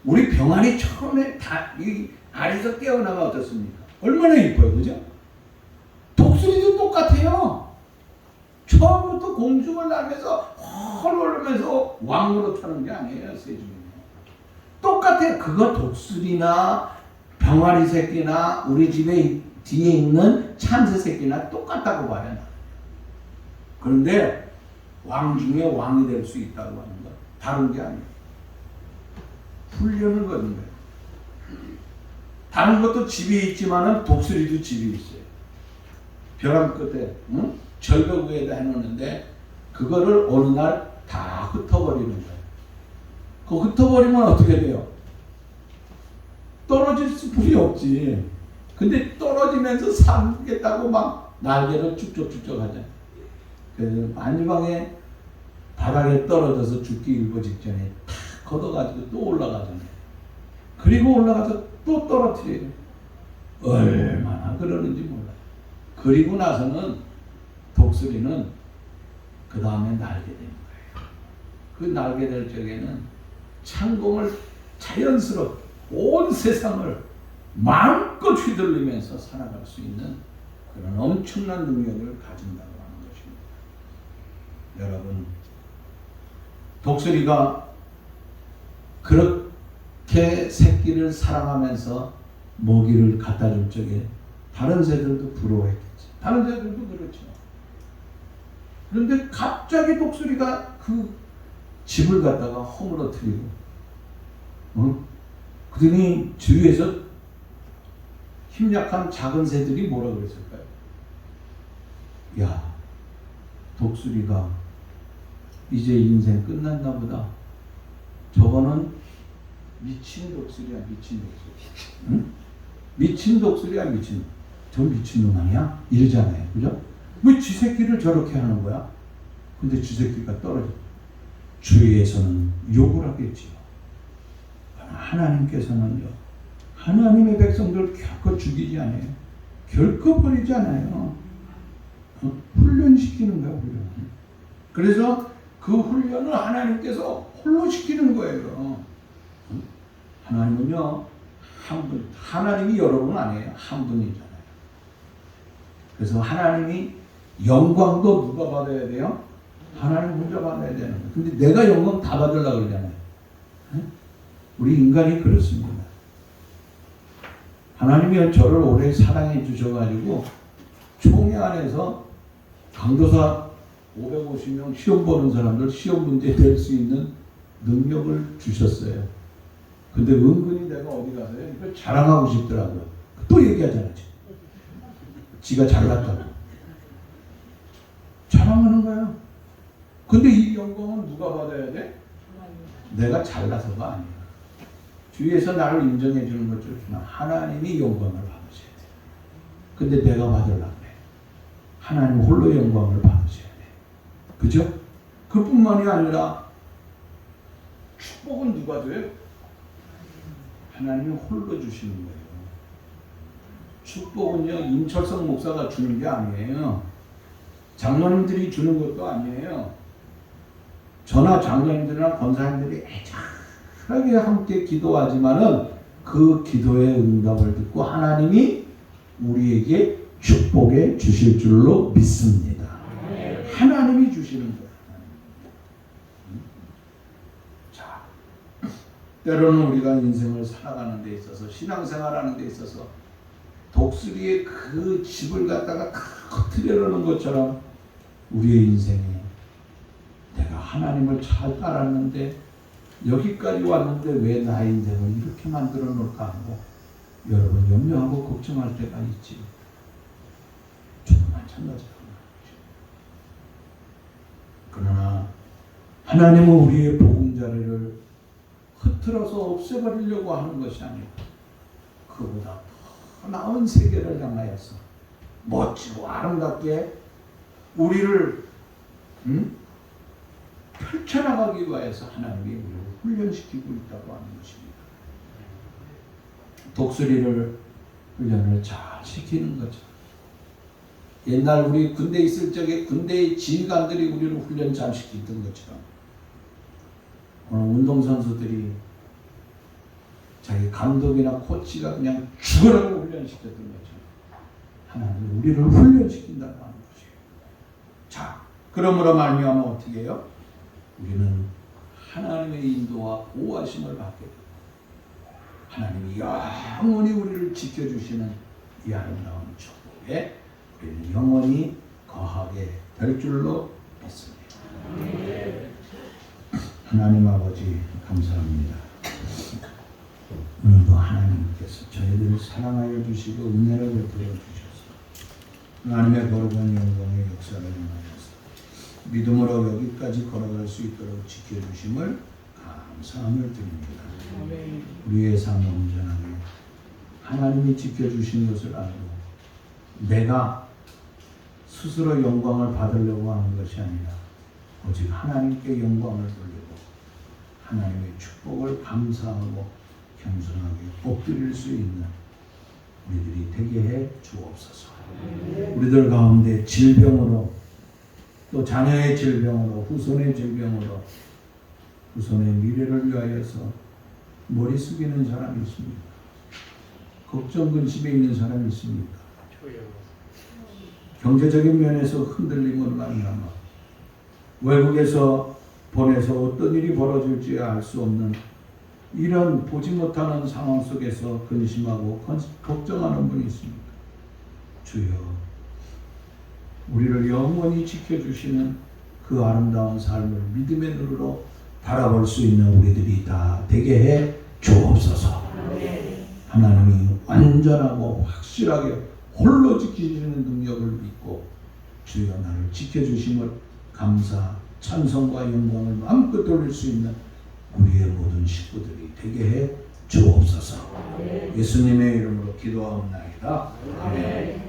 우리 병아리 처음에 다 이 알에서 깨어나가 어떻습니까? 얼마나 이뻐요, 그죠? 독수리도 똑같아요. 처음부터 공중을 날면서 헐 오르면서 왕으로 타는 게 아니에요, 새 중에. 똑같아요. 그거 독수리나 병아리 새끼나 우리 집에 뒤에 있는 참새 새끼나 똑같다고 봐요. 그런데 왕 중에 왕이 될 수 있다고 하는 건 다른 게 아니에요. 훈련을 거는 거예요. 다른 것도 집이 있지만은 독수리도 집이 있어요. 벼랑 끝에, 응? 절벽 위에다 해놓는데 그거를 어느 날 다 흩어버리는 거예요. 그 흩어버리면 어떻게 돼요? 떨어질 수뿐이 없지. 근데 떨어지면서 살겠다고 막 날개를 쭉쭉쭉쭉 하잖아요. 그래서 마지막에 바닥에 떨어져서 죽기 일보 직전에 탁 걷어가지고 또 올라가잖아요. 그리고 올라가서 또 떨어뜨려요. 얼마나 그러는지 몰라요. 그리고 나서는 독수리는 그 다음에 날게 되는 거예요. 그 날게 될 적에는 창공을 자연스럽게 온 세상을 마음껏 휘둘리면서 살아갈 수 있는 그런 엄청난 능력을 가진다고 하는 것입니다. 여러분, 독수리가 그렇게 새끼를 사랑하면서 먹이를 갖다 줄 적에 다른 새들도 부러워했겠지. 다른 새들도 그렇죠. 그런데 갑자기 독수리가 그 집을 갖다가 허물어뜨리고, 그러니 주위에서 힘약한 작은 새들이 뭐라 그랬을까요? 야, 독수리가 이제 인생 끝났나 보다. 저거는 미친 독수리야, 미친 독수리. 응? 미친 독수리야, 미친. 저 미친놈 아니야? 이러잖아요. 그죠? 왜 쥐 새끼를 저렇게 하는 거야? 근데 쥐 새끼가 떨어져. 주위에서는 욕을 하겠지요. 하나님께서는요, 하나님의 백성들 결코 죽이지 않아요. 결코 버리지 않아요. 훈련시키는 거야, 훈련. 그래서 그 훈련을 하나님께서 홀로 시키는 거예요. 하나님은요, 한 분, 하나님이 여러분 아니에요. 한 분이잖아요. 그래서 하나님이 영광도 누가 받아야 돼요? 하나님 혼자 받아야 되는 거예요. 근데 내가 영광 다 받으려고 그러잖아요. 우리 인간이 그렇습니다. 하나님이 저를 오래 사랑해 주셔가지고 총회 안에서 강도사 550명 시험 보는 사람들 시험 문제 낼 수 있는 능력을 주셨어요. 근데 은근히 내가 어디 가서요? 이걸 자랑하고 싶더라고요. 또 얘기하잖아요. 지가 잘났다고. 자랑하는 거야. 근데 이 영광은 누가 받아야 돼? 내가 잘나서가 아니야. 주위에서 나를 인정해 주는 것 좋지만 하나님이 영광을 받으셔야 돼. 근데 내가 받으려고 그래. 하나님 홀로 영광을 받으셔야 돼. 그죠? 그뿐만이 아니라 축복은 누가 줘요? 하나님이 홀로 주시는 거예요. 축복은요, 임철성 목사가 주는 게 아니에요. 장로님들이 주는 것도 아니에요. 저나 장로님들이나 권사님들이 애절하게 함께 기도하지만은 그 기도의 응답을 듣고 하나님이 우리에게 축복해 주실 줄로 믿습니다. 하나님이 주시는 거예요. 자, 때로는 우리가 인생을 살아가는 데 있어서 신앙생활하는 데 있어서 독수리의 그 집을 갖다가 터뜨려놓는 것처럼 우리의 인생에 내가 하나님을 잘 따랐는데 여기까지 왔는데 왜 나의 인생을 이렇게 만들어 놓을까 하고 여러분 염려하고 걱정할 때가 있지. 저도 마찬가지입니다. 그러나 하나님은 우리의 보금자리를 흐트러서 없애버리려고 하는 것이 아니고 그보다 더 나은 세계를 향하여서 멋지고 아름답게 우리를 펼쳐나가기 위해서 하나님이 우리를 훈련시키고 있다고 하는 것입니다. 독수리를 훈련을 잘 시키는 거죠. 옛날 우리 군대 있을 적에 군대의 지휘관들이 우리를 훈련 잘 시키던 것처럼 운동선수들이 자기 감독이나 코치가 그냥 죽으라고 훈련시켰던 것처럼 하나님이 우리를 훈련시킨다고 하는 것이에요. 자, 그러므로 말미암아 어떻게 해요? 우리는 하나님의 인도와 보호하심을 받게 됩니다. 하나님이 영원히 우리를 지켜주시는 이 아름다운 축복에 우리는 영원히 거하게 될 줄로 믿습니다. 하나님 아버지 감사합니다. 오늘도 하나님께서 저희들을 사랑하여 주시고 은혜를 베풀어 주셔서 하나님의 거룩한 영광의 역사를 행하여서 믿음으로 여기까지 걸어갈 수 있도록 지켜주심을 감사함을 드립니다. 우리의 삶 온전하게 하나님이 지켜주신 것을 알고 내가 스스로 영광을 받으려고 하는 것이 아니라 오직 하나님께 영광을 돌리고 하나님의 축복을 감사하고 겸손하게 엎드릴 수 있는 우리들이 되게 해 주옵소서. 우리들 가운데 질병으로 또 자녀의 질병으로 후손의 질병으로 후손의 미래를 위하여서 머리 숙이는 사람이 있습니까? 걱정 근심에 있는 사람이 있습니까? 경제적인 면에서 흔들림을 만나며 외국에서 보내서 어떤 일이 벌어질지 알 수 없는 이런 보지 못하는 상황 속에서 근심하고 걱정하는 분이 있습니다. 주여, 우리를 영원히 지켜주시는 그 아름다운 삶을 믿음의 눈으로 바라볼 수 있는 우리들이 다 되게 해 주옵소서. 하나님이 완전하고 확실하게 홀로 지키시는 능력을 믿고 주여 나를 지켜주심을 감사, 찬송과 영광을 마음껏 돌릴 수 있는 우리의 모든 식구들이 되게 해 주옵소서. 예수님의 이름으로 기도하옵나이다. 아멘.